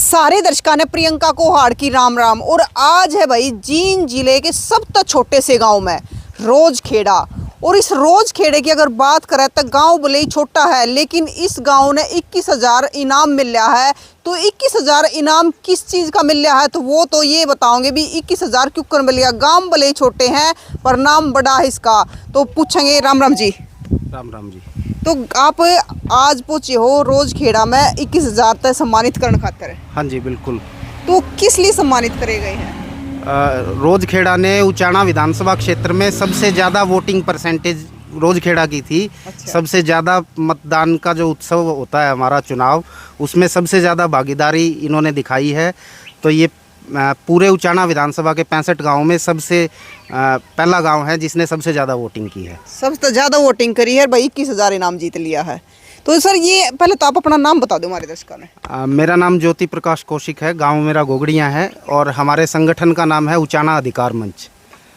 सारे दर्शकों ने प्रियंका को हाड़ की राम राम। और आज है भाई जींद जिले के सबसे छोटे से गांव में रोजखेड़ा। और इस रोजखेड़े की अगर बात करें तो गांव भले ही छोटा है, लेकिन इस गांव ने 21,000 इनाम मिल रहा है। तो 21,000 इनाम किस चीज़ का मिल रहा है तो वो तो ये बताओगे भी 21,000 क्यों कर मिल गया। गांव भले ही छोटे हैं पर नाम बड़ा है इसका। तो पूछेंगे राम राम जी। राम राम जी। तो आप आज पहुंचे हो रोजखेड़ा में 21,000 तक सम्मानित करने खातिर। हाँ जी बिल्कुल। तो किस लिए सम्मानित करे गए हैं? रोजखेड़ा ने उचाना विधानसभा क्षेत्र में सबसे ज़्यादा वोटिंग परसेंटेज रोजखेड़ा की थी। अच्छा। सबसे ज़्यादा मतदान का जो उत्सव होता है हमारा चुनाव, उसमें सबसे ज़्यादा भागीदारी इन्होंने दिखाई है। तो ये पूरे उचाना विधानसभा के 65 गाँव में सबसे पहला गांव है जिसने सबसे ज़्यादा वोटिंग की है। सबसे ज़्यादा वोटिंग करी है भाई, 21,000 इनाम जीत लिया है। तो सर ये पहले तो आप अपना नाम बता दो हमारे दर्शकों ने। मेरा नाम ज्योति प्रकाश कौशिक है, गांव मेरा गोगड़ियाँ है और हमारे संगठन का नाम है उचाना अधिकार मंच।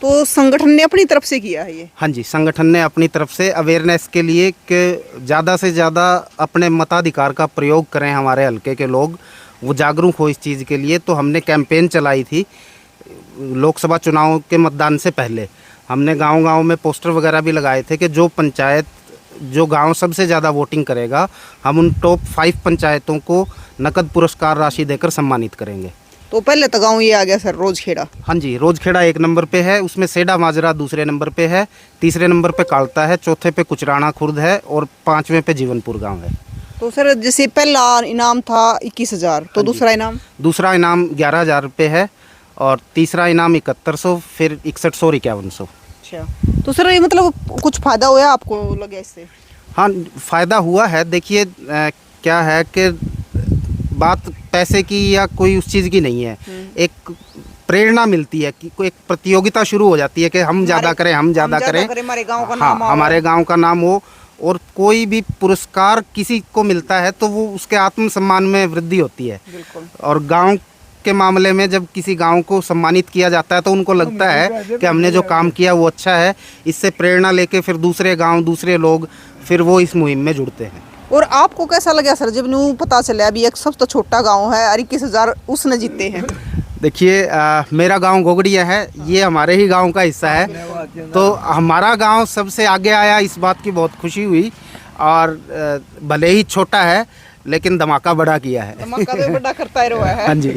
तो संगठन ने अपनी तरफ से किया है ये? हाँ जी, संगठन ने अपनी तरफ से अवेयरनेस के लिए कि ज़्यादा से ज़्यादा अपने मताधिकार का प्रयोग करें हमारे हल्के के लोग, वो जागरूक हो इस चीज़ के लिए। तो हमने कैंपेन चलाई थी लोकसभा चुनाव के मतदान से पहले। हमने गांव-गांव में पोस्टर वगैरह भी लगाए थे कि जो पंचायत जो गांव सबसे ज़्यादा वोटिंग करेगा, हम उन टॉप 5 पंचायतों को नकद पुरस्कार राशि देकर सम्मानित करेंगे। तो पहले तो गाँव ये आ गया सर रोजखेड़ा। हाँ जी, रोजखेड़ा 1 नंबर पे है, उसमें सेडा माजरा दूसरे नंबर पे है, तीसरे नंबर पे कालता है, चौथे पे कुचराना खुर्द है और 5वें पे जीवनपुर गाँव है। तो सर जैसे पहला इनाम था 21,000, तो दूसरा इनाम? दूसरा इनाम 11,000 रुपये है और तीसरा इनाम 7100, फिर 6100 और 5100। अच्छा, तो सर ये मतलब कुछ फ़ायदा हुआ आपको लगे इससे? हाँ, फ़ायदा हुआ है। देखिए क्या है कि बात पैसे की या कोई उस चीज़ की नहीं है, एक प्रेरणा मिलती है कि कोई एक प्रतियोगिता शुरू हो जाती है कि हम ज़्यादा करें, हम ज़्यादा करें, हमारे गाँव का हाँ, नाम हमारे गाँव का नाम हो। और कोई भी पुरस्कार किसी को मिलता है तो वो उसके आत्मसम्मान में वृद्धि होती है। बिल्कुल। और गांव के मामले में जब किसी गांव को सम्मानित किया जाता है तो उनको लगता है कि हमने जो काम किया वो अच्छा है। इससे प्रेरणा लेके फिर दूसरे गांव, दूसरे लोग फिर वो इस मुहिम में जुड़ते हैं। और आपको कैसा लगा सर जब न्यू पता चला अभी एक सबसे छोटा गांव है और 21,000 उसने जीते हैं? देखिए मेरा गांव गोगड़िया है, ये हमारे ही गांव का हिस्सा है। तो हमारा गांव सबसे आगे आया, इस बात की बहुत खुशी हुई। और भले ही छोटा है लेकिन धमाका बड़ा किया है। धमाका भी बड़ा करता ही रहा है। हाँ जी।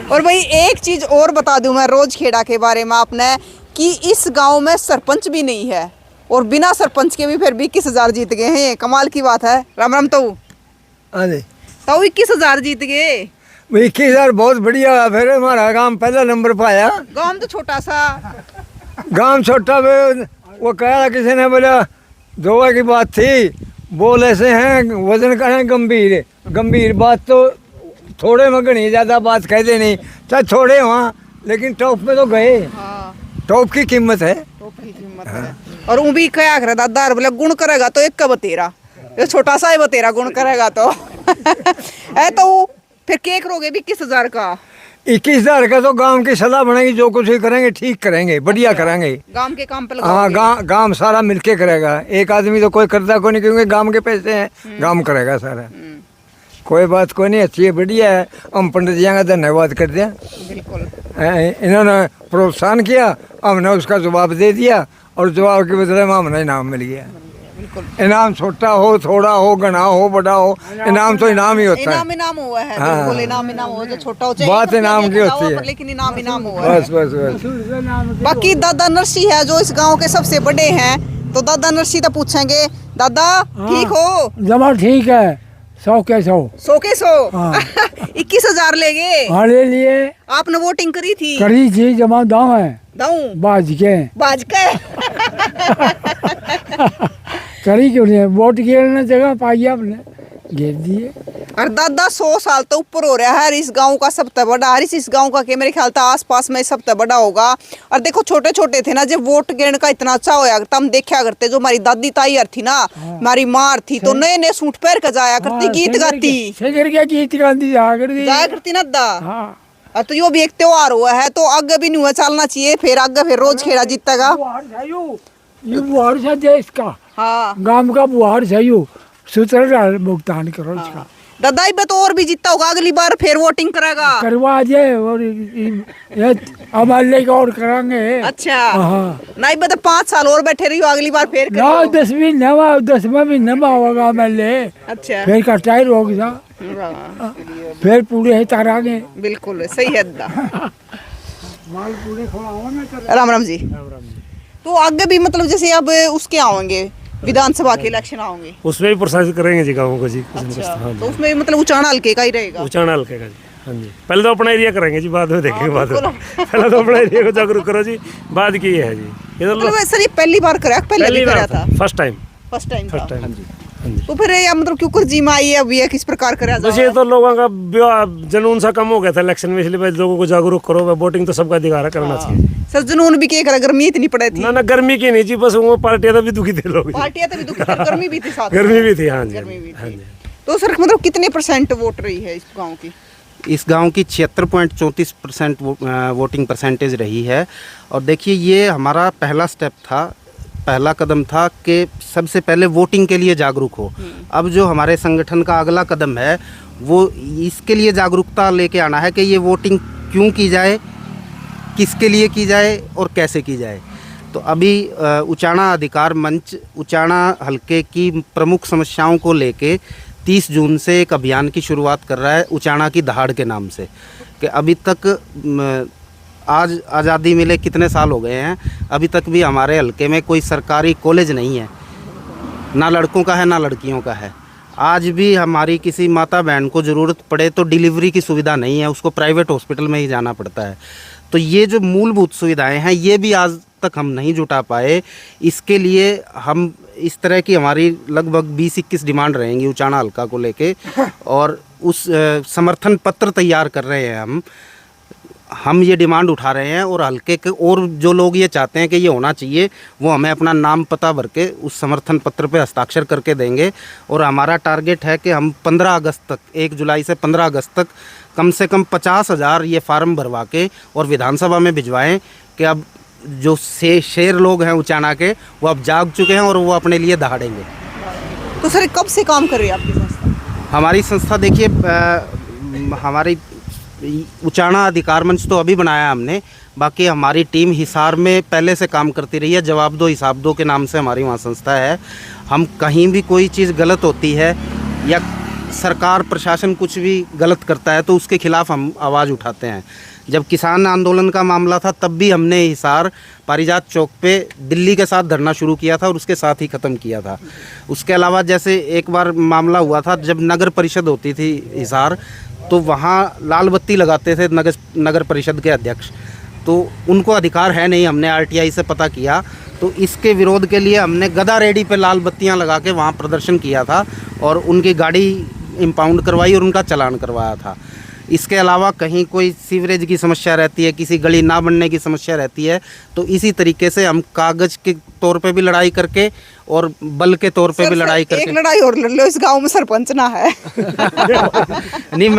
और भाई एक चीज़ और बता दूं मैं रोजखेड़ा के बारे में आपने, कि इस गांव में सरपंच भी नहीं है और बिना सरपंच के भी फिर भी 21,000 जीत गए हैं। कमाल की बात है। राम राम। तो 21,000 जीत गए। 21,000 बहुत बढ़िया। फिर हमारा गांव पहला नंबर पर आया। गांव तो छोटा सा, गांव छोटा वो कहा किसी ने, बोला दोवा की बात थी, बोल ऐसे हैं वजन का है गंभीर। गंभीर बात तो थोड़े में गणी, ज़्यादा बात कह दे नहीं, चाहे थोड़े वहाँ लेकिन टॉप में तो गए। हाँ, टॉप की कीमत है। टॉप की कीमत है। और वो भी क्या कर दादा बोले गुण करेगा तो एक का बतेरा, ये छोटा सा ही बतेरा गुण करेगा तो है। तो फिर केक रोगे भी 21,000 का? 21,000 का तो गांव की सलाह बनेगी, जो कुछ भी करेंगे ठीक करेंगे, बढ़िया करेंगे। गांव के काम पे हाँ, लगाओगे? गांव सारा मिलके करेगा। एक आदमी तो कोई करता कोई नहीं, क्योंकि गांव के पैसे हैं, गांव करेगा सारा। कोई बात कोई नहीं, अच्छी है, बढ़िया है। हम पंडित जी का धन्यवाद करते हैं। बिल्कुल। इन्होंने प्रोत्साहन किया, हमने उसका जवाब दे दिया और जवाब के बदले में हमें इनाम मिल गया। इनाम छोटा हो, थोड़ा हो, घना हो, बड़ा हो, इनाम तो इनाम ही होता है। इनाम हुआ है। हाँ। बिल्कुल इनाम हुआ, जो छोटा हो चाहे बात इनाम की होती है, लेकिन इनाम हुआ है। बस बस बस। बाकी दादा नरसी है जो इस गांव के सबसे बड़े हैं, तो दादा नरसी तो पूछेंगे, दादा ठीक हो? जमा ठीक है, 100 के 100। 100 के 100। 21,000 ले गए। हाँ ले लिए। आपने वोटिंग करी थी? करी थी, जमा दाव है दाऊं बाज के करी क्यों नहीं, वोट गिरने जगह पाई आपने, गिर दिए। और दादा 100 साल तो ऊपर हो रहा है। इस गांव का सबसे बड़ा, हर इस गांव का के मेरे ख्याल था आसपास में सबसे बड़ा होगा। और देखो छोटे छोटे थे ना जब वोट गिरने का इतना अच्छा होया करता, हम देखा करते। जो हमारी दादी ताई थी ना, हमारी माँ थी, तो नए नए सूट पहन कर जाया करती, गीत गाती गीत गाती जाया करती ना दा। तो यो भी एक त्योहार हुआ है, तो आगे भी नहीं हुआ, चलना चाहिए। फिर आगे फिर रोजखेड़ा जीतेगा। ये बुहार देश का, हाँ, गांव का बुहार सही हो, सूत्र भुगतान करो इसका। दादा इब तो और भी जीतता होगा, अगली बार फिर वोटिंग करेगा। करवा दे और ये अब अल्ले का और करांगे। अच्छा हाँ ना इब तो 5 साल और बैठे रही हो, अगली बार फिर ना करियो। 10वां भी नवा होगा मैंने अच्छा फिर का टायर होगा हाँ, फिर पूरे है तारांगे। बिल्कुल सही है दादा। माल पूरे खोला राम राम जी। तो आगे भी मतलब जैसे अब उसके आओगे विधानसभा के इलेक्शन आओगे, उसमें भी प्रसारित करेंगे जी गाँव को जी। अच्छा हाँ तो उसमें मतलब उचाना हल्के का ही रहेगा। उचाना हल्के का जी। हाँ जी, पहले तो अपना एरिया करेंगे जी, बाद में देखेंगे। बाद में पहले तो अपना एरिया को जागरूक करो जी, बाद की है जी। ये तो मतलब सर ये पहली बार करा, पहले भी करा था? First time. First time first time. तो फिर ये मतलब क्यों जी में आई है अब, ये किस प्रकार करा बस ये तो लोगों का जुनून सा कम हो गया था इलेक्शन में, इसलिए लोगों को जागरूक करो। वोटिंग तो सबका अधिकार है, करना चाहिए। सर जुनून भी क्या गर्मी इतनी पड़े थी? ना गर्मी की नहीं जी, बस वो पार्टियां तो भी दुखी थे लोग। पार्टियां तो भी दुखी थी, गर्मी भी थी साथ में। गर्मी भी थी। हाँ जी, गर्मी भी हाँ थी। जी। तो सर मतलब कितने % वोट रही है इस गांव की? इस गांव की 76.34% वोटिंग परसेंटेज रही है। और देखिए ये हमारा पहला स्टेप था, पहला कदम था कि सबसे पहले वोटिंग के लिए जागरूक हो। अब जो हमारे संगठन का अगला कदम है वो इसके लिए जागरूकता लेके आना है कि ये वोटिंग क्यों की जाए, किसके लिए की जाए और कैसे की जाए। तो अभी उचाना अधिकार मंच उचाना हलके की प्रमुख समस्याओं को लेके 30 जून से एक अभियान की शुरुआत कर रहा है, उचाना की दहाड़ के नाम से। कि अभी तक आज आज़ादी मिले कितने साल हो गए हैं, अभी तक भी हमारे हलके में कोई सरकारी कॉलेज नहीं है, ना लड़कों का है ना लड़कियों का है। आज भी हमारी किसी माता बहन को ज़रूरत पड़े तो डिलीवरी की सुविधा नहीं है, उसको प्राइवेट हॉस्पिटल में ही जाना पड़ता है। तो ये जो मूलभूत सुविधाएं हैं ये भी आज तक हम नहीं जुटा पाए। इसके लिए हम इस तरह की हमारी लगभग 20-21 डिमांड रहेंगी उचाना हल्का को लेके, और उस समर्थन पत्र तैयार कर रहे हैं हम ये डिमांड उठा रहे हैं। और हल्के के और जो लोग ये चाहते हैं कि ये होना चाहिए वो हमें अपना नाम पता भर के उस समर्थन पत्र पे हस्ताक्षर करके देंगे। और हमारा टारगेट है कि हम 15 अगस्त तक, 1 जुलाई से 15 अगस्त तक कम से कम 50,000 ये फार्म भरवा के और विधानसभा में भिजवाएं कि अब जो शेर लोग हैं उचाना के वो अब जाग चुके हैं और वो अपने लिए दहाड़ेंगे। तो सर कब से काम कर रही है आपकी संस्था? हमारी संस्था देखिए हमारी उचाना अधिकार मंच तो अभी बनाया हमने, बाकी हमारी टीम हिसार में पहले से काम करती रही है। जवाब दो हिसाब दो के नाम से हमारी वहाँ संस्था है। हम कहीं भी कोई चीज़ गलत होती है या सरकार प्रशासन कुछ भी गलत करता है तो उसके खिलाफ़ हम आवाज़ उठाते हैं। जब किसान आंदोलन का मामला था तब भी हमने हिसार पारिजात चौक पे दिल्ली के साथ धरना शुरू किया था और उसके साथ ही ख़त्म किया था। उसके अलावा जैसे एक बार मामला हुआ था जब नगर परिषद होती थी हिसार, तो वहाँ लाल बत्ती लगाते थे नगर परिषद के अध्यक्ष, तो उनको अधिकार है नहीं। हमने RTI से पता किया तो इसके विरोध के लिए हमने गदा रेडी पे लाल बत्तियां लगा के वहाँ प्रदर्शन किया था और उनकी गाड़ी इम्पाउंड करवाई और उनका चालान करवाया था। इसके अलावा कहीं कोई सीवरेज की समस्या रहती है, किसी गली ना बनने की समस्या रहती है, तो इसी तरीके से हम कागज़ के तौर पे भी लड़ाई करके और बल के तौर पे भी लड़ाई करके। एक लड़ाई और लड़ लो, इस गांव में सरपंच ना है। नहीं,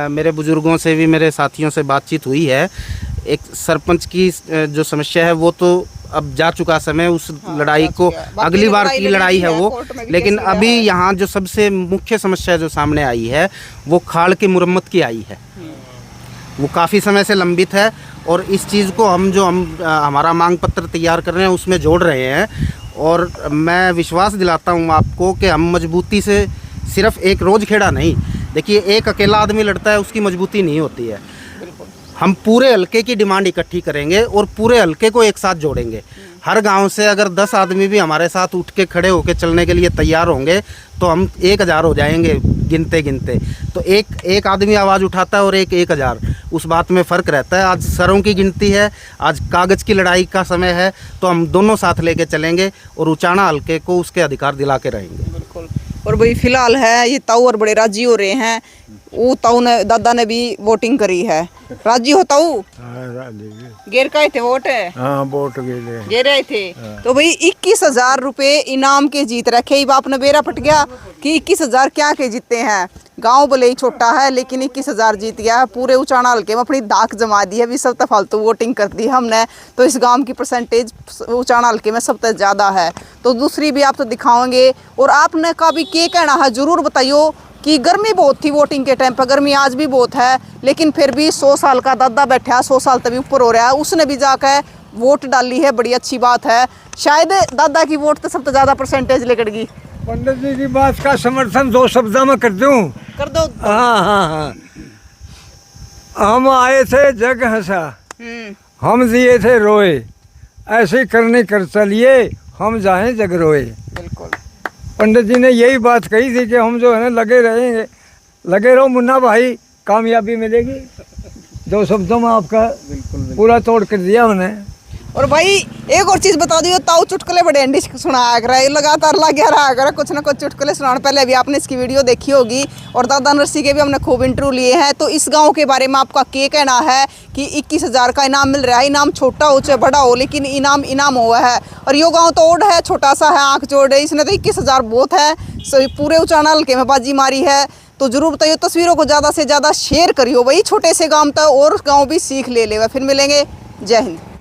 मेरे बुज़ुर्गों से भी, मेरे साथियों से बातचीत हुई है। एक सरपंच की जो समस्या है वो तो अब जा चुका समय, उस लड़ाई को अगली बार की लड़ाई है वो। लेकिन अभी यहाँ जो सबसे मुख्य समस्या जो सामने आई है वो खाल की मुरम्मत की आई है। वो काफ़ी समय से लंबित है और इस चीज़ को हम हमारा मांग पत्र तैयार कर रहे हैं उसमें जोड़ रहे हैं। और मैं विश्वास दिलाता हूँ आपको कि हम मजबूती से सिर्फ एक रोज़ खेड़ा नहीं, देखिए एक अकेला आदमी लड़ता है उसकी मजबूती नहीं होती है। हम पूरे हलके की डिमांड इकट्ठी करेंगे और पूरे हलके को एक साथ जोड़ेंगे। हर गांव से अगर 10 आदमी भी हमारे साथ उठ के खड़े होकर चलने के लिए तैयार होंगे तो हम 1000 हो जाएंगे गिनते गिनते। तो एक आदमी आवाज़ उठाता है और एक 1000, उस बात में फ़र्क रहता है। आज सरों की गिनती है, आज कागज़ की लड़ाई का समय है, तो हम दोनों साथ लेके चलेंगे और उचाना हलके को उसके अधिकार दिला के रहेंगे। बिल्कुल। और भाई फिलहाल है ये ताऊ और बड़े राजी हो रहे हैं। वो ताऊ ने, दादा ने भी वोटिंग करी है। राजी हो ताऊ? गेर का थे वोट है? हाँ वोट गे रहे थे। तो भाई 21,000 रुपये इनाम के जीत रखे। बाप ने बेरा फट गया कि 21,000 क्या के जीते हैं। गांव भले ही छोटा है लेकिन 21,000 जीत गया है। पूरे उचाना हल्के में अपनी दाक जमा दी है, अभी सब तक फालतू वोटिंग कर दी हमने, तो इस गांव की परसेंटेज उचाना हल्के में सबसे ज़्यादा है। तो दूसरी भी आप तो दिखाओगे और आपने का भी क्या कहना है ज़रूर बताइयो कि गर्मी बहुत थी वोटिंग के टाइम पर, गर्मी आज भी बहुत है, लेकिन फिर भी 100 साल का दादा बैठा है, 100 साल तभी ऊपर हो रहा है, उसने भी जाकर वोट डाली है, बड़ी अच्छी बात है। शायद दादा की वोट तो सबसे ज़्यादा परसेंटेज लेकर गई। पंडित जी की बात का समर्थन 2 शब्दों में कर दूं। कर दो। हाँ, हम आए थे जग हंसा, हम दिए थे रोए, ऐसे करने कर चलिए हम जाएं जग रोए। बिल्कुल पंडित जी ने यही बात कही थी कि हम जो है ना लगे रहेंगे, लगे रहो मुन्ना भाई, कामयाबी मिलेगी। 2 शब्दों में आपका पूरा तोड़ कर दिया हमने। और भाई एक और चीज बता दियो, ताऊ चुटकुले बड़े एंडी सुनाया करा, लगातार लगे रहा करा कुछ ना कुछ चुटकुले सुनाने। पहले अभी आपने इसकी वीडियो देखी होगी और दादा नरसी के भी हमने खूब इंटरव्यू लिए हैं। तो इस गांव के बारे में आपका क्या कहना है कि 21,000 का इनाम मिल रहा है? इनाम छोटा हो चाहे बड़ा हो, लेकिन इनाम हुआ है। और यो गाँव तो ओड है, छोटा सा है, आँख जोड़ है, इसने तो 21,000 बहुत है, सभी पूरे उचाना हल्के में बाजी मारी है। तो जरूर बताइए, तस्वीरों को ज़्यादा से ज़्यादा शेयर करियो भाई, छोटे से गाँव तक और गाँव भी सीख ले। फिर मिलेंगे, जय हिंद।